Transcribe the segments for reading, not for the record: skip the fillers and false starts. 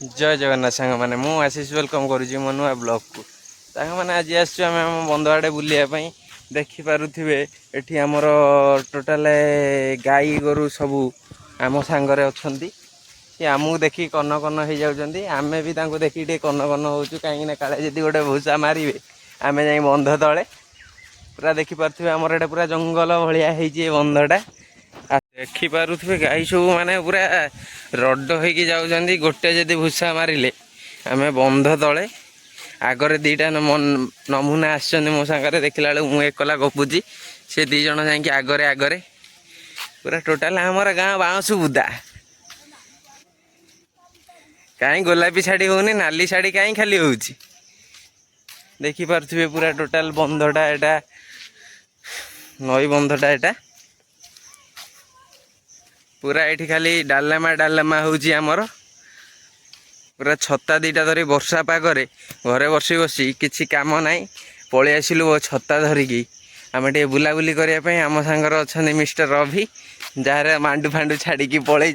जय जगन्नाथ सांग मैंने मु आशीष वेलकम करुँची मो नुआ ब्लॉग को सांग मैंने आज आम बंध आड़े बुलायापी देखिपे ये आमर टोटाल गाई गोरु सबू आम सांगरे अच्छा सी आमको देखिए कन कन हो जाती आम भी देखिए टे कन कन हो कहीं काले जी गोटे भूसा मारे आम जा बंध तले पूरा देखिपे आमर एटा पूरा जंगल भाया बंधटा देखिपे गाई सब माने पूरा रड हो गोटे जदि भूसा मारे आम बंध तले आगरे दीटा नमूना आसछन मो सांगे देखला मु एकला गपुची से दी जन जाकि आगरे आगरे पूरा टोटाल आमर गाँ बाउंस बुदा कहीं गोलापी शाढ़ी होनी नाली शाढ़ी कहीं खाली हो देखिपे पूरा टोटाल बंधटा एटा नई बंधटा एटा पूरा ये खाली डालामा डालामा होमर पूरा छता दीटा धरी वर्षा पागरे घरे बसी बसी किसी कम ना पलि आसलु छता धरिकी आम टे बुलाबुली करने आम सांगर अच्छा मिस्टर रवि जार मांडू फांडू छाड़ी पलि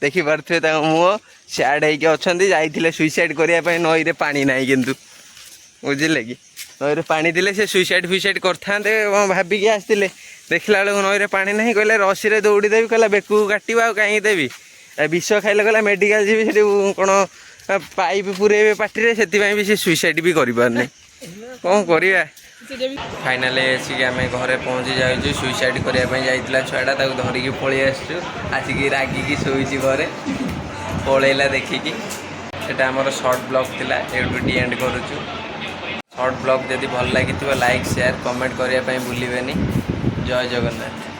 देखिपे मुह सैड होती जाइए सुइसाइड करने नई रे पानी ना किंतु बुझे कि नई रे पानी थे से सुइसाइड फुइसाइड करते भाविकी आसते देखला बेलू नई रे पानी ना कहले रसी रे दौड़ी देवी कहला बेकू काट कहीं देवी विष खाइले कहला मेडिकल जी से कौन पाइप पूरे पार्टी से भी सी सुइसाइड भी कर कौन करवा फाइनाल आसिक आम घरे पहुँची जाऊँ सुइसाइड करने जाइला छुआटा धरिकी पलि आसिक रागिकी शोची घरे पलैला देखिकी सेटा आमर सर्ट ब्लॉग थिला एडी एंड करुचु सर्ट ब्लॉग जदि भल लगी लाइक शेयर कमेंट करने भूलें जय जगन्नाथ।